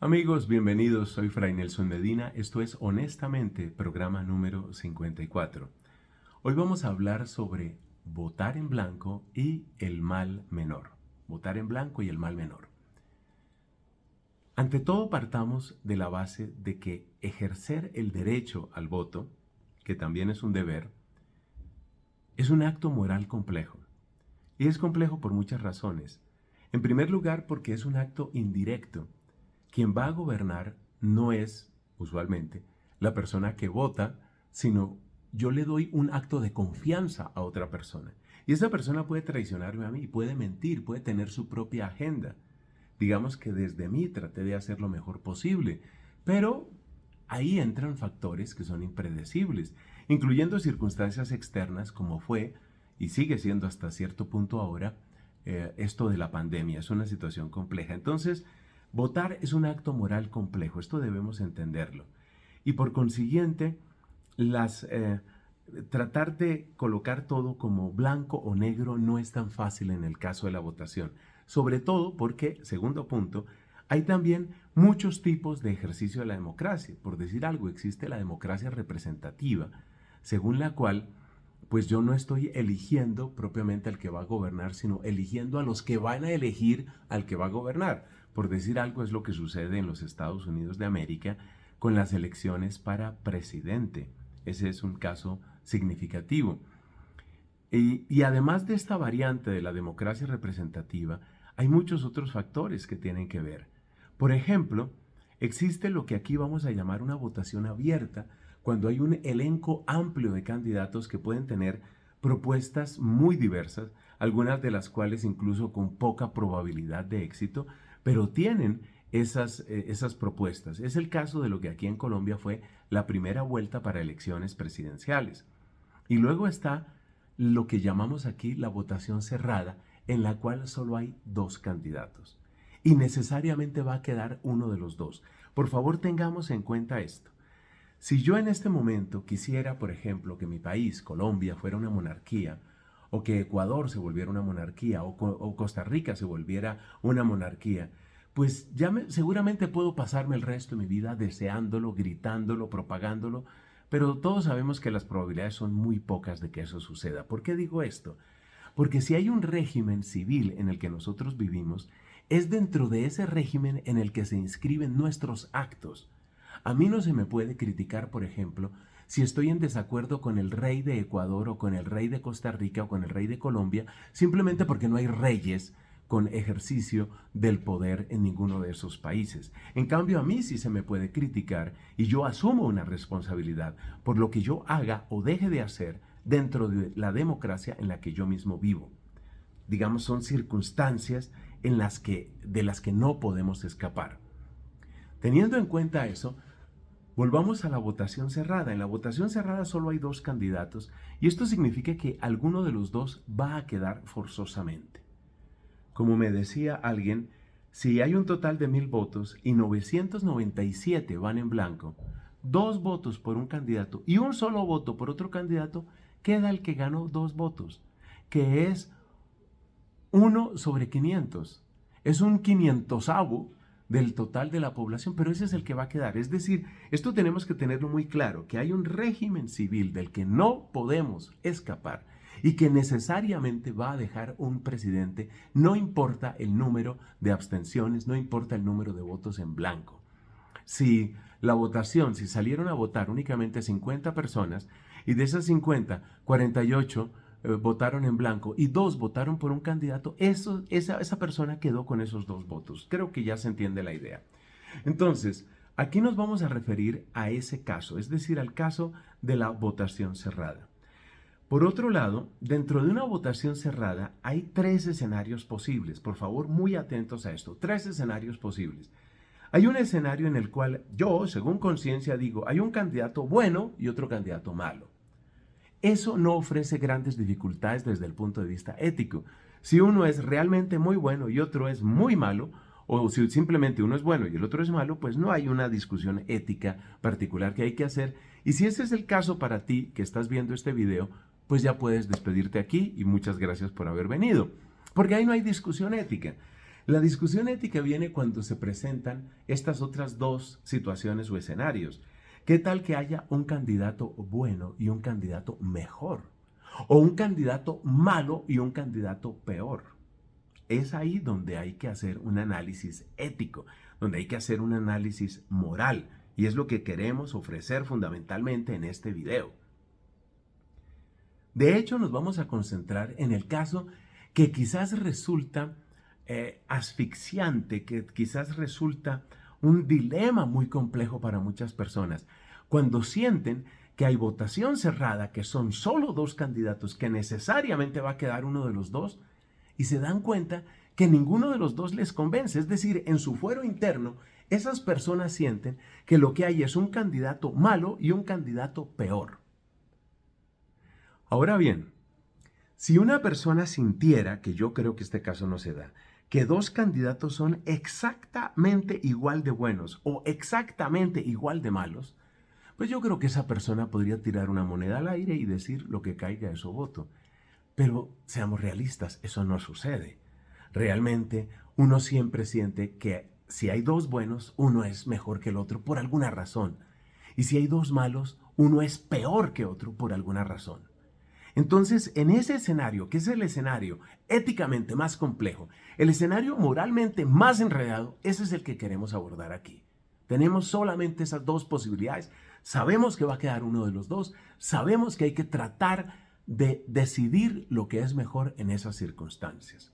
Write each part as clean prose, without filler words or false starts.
Amigos, bienvenidos. Soy Fray Nelson Medina. Esto es Honestamente, programa número 54. Hoy vamos a hablar sobre votar en blanco y el mal menor. Votar en blanco y el mal menor. Ante todo, partamos de la base de que ejercer el derecho al voto, que también es un deber, es un acto moral complejo. Y es complejo por muchas razones. En primer lugar, porque es un acto indirecto. Quien va a gobernar no es, usualmente, la persona que vota, sino yo le doy un acto de confianza a otra persona. Y esa persona puede traicionarme a mí, puede mentir, puede tener su propia agenda. Digamos que desde mí traté de hacer lo mejor posible, pero ahí entran factores que son impredecibles, incluyendo circunstancias externas como fue y sigue siendo hasta cierto punto ahora esto de la pandemia. Es una situación compleja. Entonces, votar es un acto moral complejo, esto debemos entenderlo. Y por consiguiente, tratar de colocar todo como blanco o negro no es tan fácil en el caso de la votación. Sobre todo porque, segundo punto, hay también muchos tipos de ejercicio de la democracia. Por decir algo, existe la democracia representativa, según la cual pues yo no estoy eligiendo propiamente al que va a gobernar, sino eligiendo a los que van a elegir al que va a gobernar. Por decir algo, es lo que sucede en los Estados Unidos de América con las elecciones para presidente. Ese es un caso significativo. Y además de esta variante de la democracia representativa, hay muchos otros factores que tienen que ver. Por ejemplo, existe lo que aquí vamos a llamar una votación abierta, cuando hay un elenco amplio de candidatos que pueden tener propuestas muy diversas, algunas de las cuales incluso con poca probabilidad de éxito, pero tienen esas propuestas. Es el caso de lo que aquí en Colombia fue la primera vuelta para elecciones presidenciales. Y luego está lo que llamamos aquí la votación cerrada, en la cual solo hay dos candidatos. Y necesariamente va a quedar uno de los dos. Por favor, tengamos en cuenta esto. Si yo en este momento quisiera, por ejemplo, que mi país, Colombia, fuera una monarquía, o que Ecuador se volviera una monarquía, o Costa Rica se volviera una monarquía, pues seguramente puedo pasarme el resto de mi vida deseándolo, gritándolo, propagándolo, pero todos sabemos que las probabilidades son muy pocas de que eso suceda. ¿Por qué digo esto? Porque si hay un régimen civil en el que nosotros vivimos, es dentro de ese régimen en el que se inscriben nuestros actos. A mí no se me puede criticar, por ejemplo, si estoy en desacuerdo con el rey de Ecuador o con el rey de Costa Rica o con el rey de Colombia, simplemente porque no hay reyes con ejercicio del poder en ninguno de esos países. En cambio, a mí sí se me puede criticar y yo asumo una responsabilidad por lo que yo haga o deje de hacer dentro de la democracia en la que yo mismo vivo. Digamos, son circunstancias de las que no podemos escapar. Teniendo en cuenta eso, volvamos a la votación cerrada. En la votación cerrada solo hay dos candidatos y esto significa que alguno de los dos va a quedar forzosamente. Como me decía alguien, si hay un total de 1000 votos y 997 van en blanco, 2 votos por un candidato y un solo voto por otro candidato, queda el que ganó 2 votos, que es 1 sobre 500. Es un 500avo del total de la población, pero ese es el que va a quedar. Es decir, esto tenemos que tenerlo muy claro, que hay un régimen civil del que no podemos escapar y que necesariamente va a dejar un presidente, no importa el número de abstenciones, no importa el número de votos en blanco. Si salieron a votar únicamente 50 personas y de esas 50, 48 votaron en blanco y 2 votaron por un candidato, esa persona quedó con esos 2 votos. Creo que ya se entiende la idea. Entonces, aquí nos vamos a referir a ese caso, es decir, al caso de la votación cerrada. Por otro lado, dentro de una votación cerrada hay 3 escenarios posibles. Por favor, muy atentos a esto. 3 escenarios posibles. Hay un escenario en el cual yo, según conciencia, digo, hay un candidato bueno y otro candidato malo. Eso no ofrece grandes dificultades desde el punto de vista ético. Si uno es realmente muy bueno y otro es muy malo, o si simplemente uno es bueno y el otro es malo, pues no hay una discusión ética particular que hay que hacer. Y si ese es el caso para ti que estás viendo este video, pues ya puedes despedirte aquí y muchas gracias por haber venido. Porque ahí no hay discusión ética. La discusión ética viene cuando se presentan estas otras dos situaciones o escenarios. ¿Qué tal que haya un candidato bueno y un candidato mejor? O un candidato malo y un candidato peor. Es ahí donde hay que hacer un análisis ético, donde hay que hacer un análisis moral. Y es lo que queremos ofrecer fundamentalmente en este video. De hecho, nos vamos a concentrar en el caso que quizás resulta asfixiante, que quizás resulta un dilema muy complejo para muchas personas, cuando sienten que hay votación cerrada, que son solo dos candidatos, que necesariamente va a quedar uno de los dos, y se dan cuenta que ninguno de los dos les convence. Es decir, en su fuero interno, esas personas sienten que lo que hay es un candidato malo y un candidato peor. Ahora bien, si una persona sintiera, que yo creo que este caso no se da, que dos candidatos son exactamente igual de buenos o exactamente igual de malos, pues yo creo que esa persona podría tirar una moneda al aire y decir lo que caiga es su voto. Pero seamos realistas, eso no sucede. Realmente uno siempre siente que si hay dos buenos, uno es mejor que el otro por alguna razón. Y si hay dos malos, uno es peor que otro por alguna razón. Entonces, en ese escenario, que es el escenario éticamente más complejo, el escenario moralmente más enredado, ese es el que queremos abordar aquí. Tenemos solamente esas dos posibilidades. Sabemos que va a quedar uno de los dos. Sabemos que hay que tratar de decidir lo que es mejor en esas circunstancias.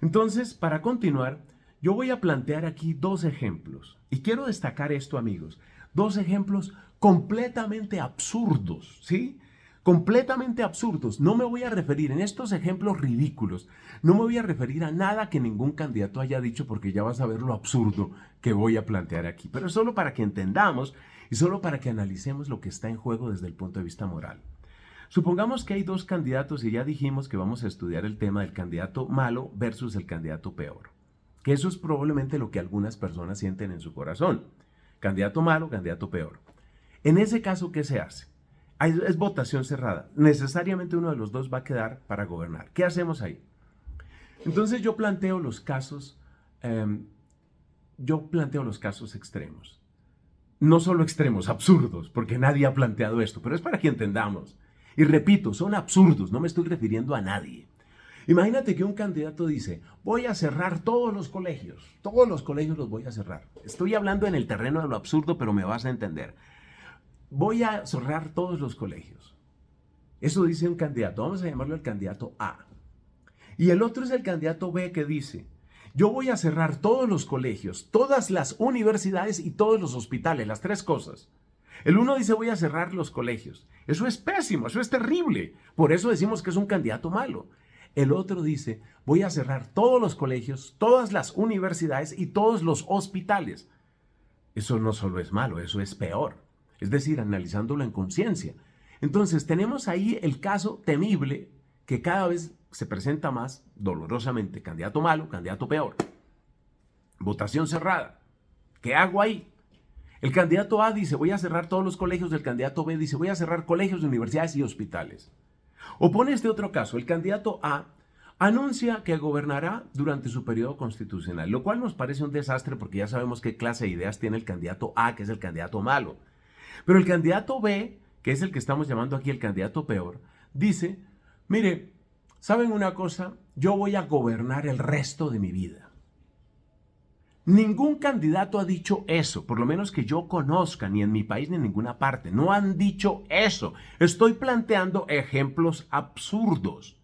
Entonces, para continuar, yo voy a plantear aquí dos ejemplos. Y quiero destacar esto, amigos. Dos ejemplos completamente absurdos, ¿sí? Completamente absurdos. No me voy a referir en estos ejemplos ridículos, no me voy a referir a nada que ningún candidato haya dicho, porque ya vas a ver lo absurdo que voy a plantear aquí. Pero solo para que entendamos y solo para que analicemos lo que está en juego desde el punto de vista moral. Supongamos que hay dos candidatos y ya dijimos que vamos a estudiar el tema del candidato malo versus el candidato peor. Que eso es probablemente lo que algunas personas sienten en su corazón. Candidato malo, candidato peor. En ese caso, ¿qué se hace? Es votación cerrada. Necesariamente uno de los dos va a quedar para gobernar. ¿Qué hacemos ahí? Entonces yo planteo los casos extremos. No solo extremos, absurdos, porque nadie ha planteado esto, pero es para que entendamos. Y repito, son absurdos, no me estoy refiriendo a nadie. Imagínate que un candidato dice, voy a cerrar todos los colegios los voy a cerrar. Estoy hablando en el terreno de lo absurdo, pero me vas a entender. Voy a cerrar todos los colegios. Eso dice un candidato, vamos a llamarlo el candidato A. Y el otro es el candidato B, que dice, yo voy a cerrar todos los colegios, todas las universidades y todos los hospitales, las tres cosas. El uno dice, voy a cerrar los colegios. Eso es pésimo, eso es terrible. Por eso decimos que es un candidato malo. El otro dice, voy a cerrar todos los colegios, todas las universidades y todos los hospitales. Eso no solo es malo, eso es peor. Es decir, analizándolo en conciencia. Entonces, tenemos ahí el caso temible que cada vez se presenta más dolorosamente. Candidato malo, candidato peor. Votación cerrada. ¿Qué hago ahí? El candidato A dice, voy a cerrar todos los colegios. El candidato B dice, voy a cerrar colegios, universidades y hospitales. O pone este otro caso. El candidato A anuncia que gobernará durante su periodo constitucional, lo cual nos parece un desastre porque ya sabemos qué clase de ideas tiene el candidato A, que es el candidato malo. Pero el candidato B, que es el que estamos llamando aquí el candidato peor, dice, mire, ¿saben una cosa? Yo voy a gobernar el resto de mi vida. Ningún candidato ha dicho eso, por lo menos que yo conozca, ni en mi país ni en ninguna parte. No han dicho eso. Estoy planteando ejemplos absurdos,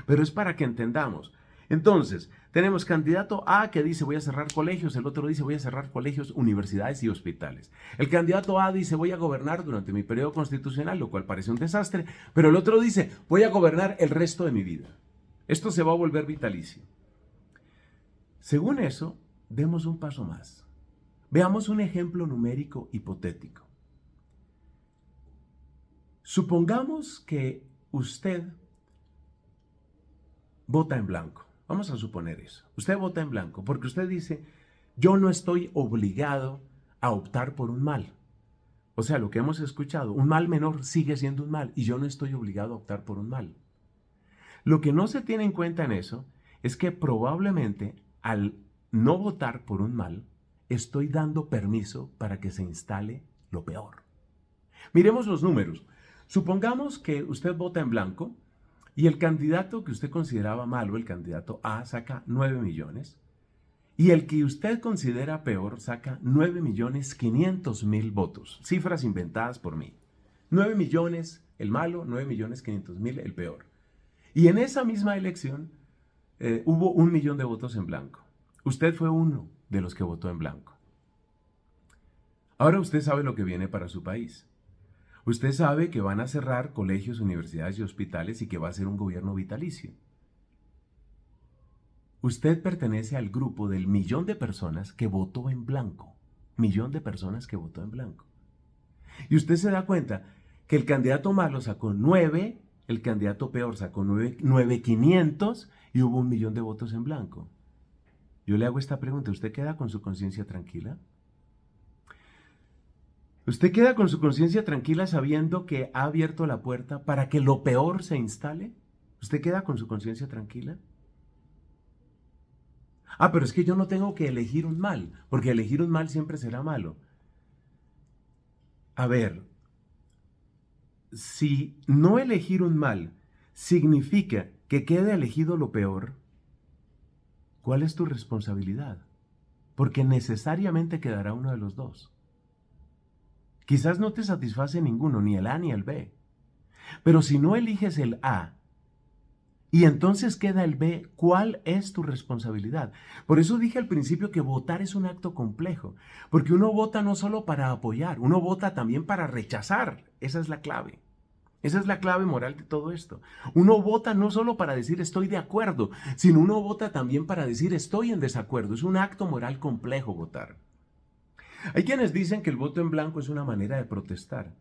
pero es para que entendamos. Entonces, tenemos candidato A que dice voy a cerrar colegios, el otro dice voy a cerrar colegios, universidades y hospitales. El candidato A dice voy a gobernar durante mi periodo constitucional, lo cual parece un desastre, pero el otro dice voy a gobernar el resto de mi vida. Esto se va a volver vitalicio. Según eso, demos un paso más. Veamos un ejemplo numérico hipotético. Supongamos que usted vota en blanco. Vamos a suponer eso. Usted vota en blanco porque usted dice, yo no estoy obligado a optar por un mal. O sea, lo que hemos escuchado, un mal menor sigue siendo un mal y yo no estoy obligado a optar por un mal. Lo que no se tiene en cuenta en eso es que probablemente al no votar por un mal, estoy dando permiso para que se instale lo peor. Miremos los números. Supongamos que usted vota en blanco y el candidato que usted consideraba malo, el candidato A, saca 9 millones. Y el que usted considera peor saca 9.500.000 votos. Cifras inventadas por mí. 9 millones el malo, 9.500.000 el peor. Y en esa misma elección hubo 1 millón de votos en blanco. Usted fue uno de los que votó en blanco. Ahora usted sabe lo que viene para su país. Usted sabe que van a cerrar colegios, universidades y hospitales y que va a ser un gobierno vitalicio. Usted pertenece al grupo del 1.000.000 de personas que votó en blanco. 1.000.000 de personas que votó en blanco. Y usted se da cuenta que el candidato malo sacó 9, el candidato peor sacó 9.500 y hubo 1 millón de votos en blanco. Yo le hago esta pregunta, ¿usted queda con su conciencia tranquila? ¿Usted queda con su conciencia tranquila sabiendo que ha abierto la puerta para que lo peor se instale? ¿Usted queda con su conciencia tranquila? Pero es que yo no tengo que elegir un mal, porque elegir un mal siempre será malo. A ver, si no elegir un mal significa que quede elegido lo peor, ¿cuál es tu responsabilidad? Porque necesariamente quedará uno de los dos. Quizás no te satisface ninguno, ni el A ni el B. Pero si no eliges el A, y entonces queda el B, ¿cuál es tu responsabilidad? Por eso dije al principio que votar es un acto complejo, porque uno vota no solo para apoyar, uno vota también para rechazar. Esa es la clave. Esa es la clave moral de todo esto. Uno vota no solo para decir estoy de acuerdo, sino uno vota también para decir estoy en desacuerdo. Es un acto moral complejo votar. Hay quienes dicen que el voto en blanco es una manera de protestar,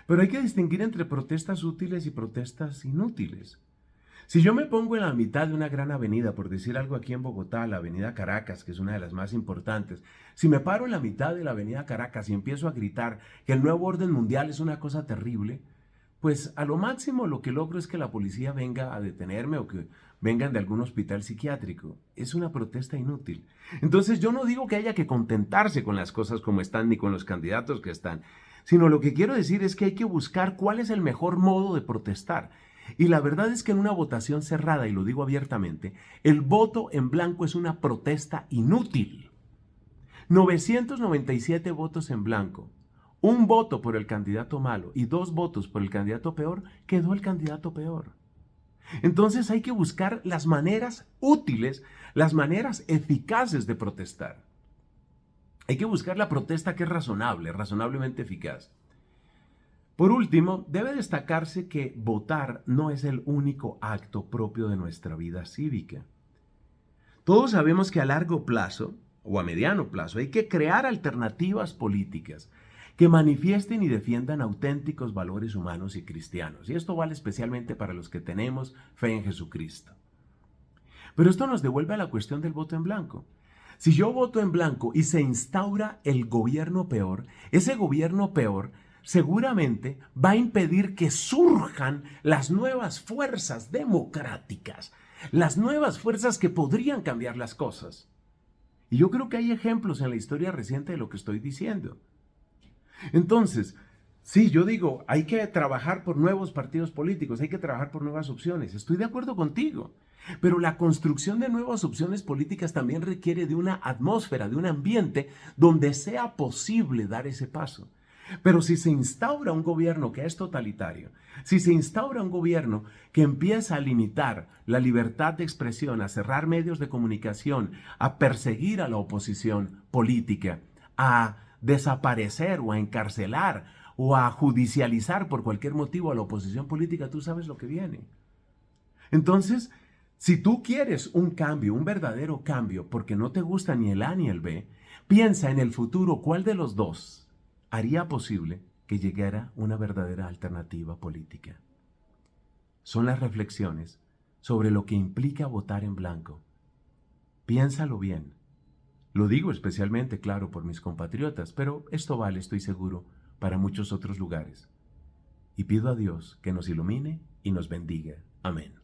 pero hay que distinguir entre protestas útiles y protestas inútiles. Si yo me pongo en la mitad de una gran avenida, por decir algo aquí en Bogotá, la avenida Caracas, que es una de las más importantes, si me paro en la mitad de la avenida Caracas y empiezo a gritar que el nuevo orden mundial es una cosa terrible, pues a lo máximo lo que logro es que la policía venga a detenerme o que vengan de algún hospital psiquiátrico. Es una protesta inútil. Entonces yo no digo que haya que contentarse con las cosas como están ni con los candidatos que están, sino lo que quiero decir es que hay que buscar cuál es el mejor modo de protestar. Y la verdad es que en una votación cerrada, y lo digo abiertamente, el voto en blanco es una protesta inútil. 997 votos en blanco, 1 voto por el candidato malo y 2 votos por el candidato peor, quedó el candidato peor. Entonces hay que buscar las maneras útiles, las maneras eficaces de protestar. Hay que buscar la protesta que es razonable, razonablemente eficaz. Por último, debe destacarse que votar no es el único acto propio de nuestra vida cívica. Todos sabemos que a largo plazo, o a mediano plazo, hay que crear alternativas políticas que manifiesten y defiendan auténticos valores humanos y cristianos. Y esto vale especialmente para los que tenemos fe en Jesucristo. Pero esto nos devuelve a la cuestión del voto en blanco. Si yo voto en blanco y se instaura el gobierno peor, ese gobierno peor seguramente va a impedir que surjan las nuevas fuerzas democráticas, las nuevas fuerzas que podrían cambiar las cosas. Y yo creo que hay ejemplos en la historia reciente de lo que estoy diciendo. Entonces, sí, yo digo, hay que trabajar por nuevos partidos políticos, hay que trabajar por nuevas opciones. Estoy de acuerdo contigo. Pero la construcción de nuevas opciones políticas también requiere de una atmósfera, de un ambiente donde sea posible dar ese paso. Pero si se instaura un gobierno que es totalitario, si se instaura un gobierno que empieza a limitar la libertad de expresión, a cerrar medios de comunicación, a perseguir a la oposición política, a desaparecer o a encarcelar o a judicializar por cualquier motivo a la oposición política, tú sabes lo que viene. Entonces, si tú quieres un cambio, un verdadero cambio, porque no te gusta ni el A ni el B, piensa en el futuro cuál de los dos haría posible que llegara una verdadera alternativa política. Son las reflexiones sobre lo que implica votar en blanco. Piénsalo bien. Lo digo especialmente, claro, por mis compatriotas, pero esto vale, estoy seguro, para muchos otros lugares. Y pido a Dios que nos ilumine y nos bendiga. Amén.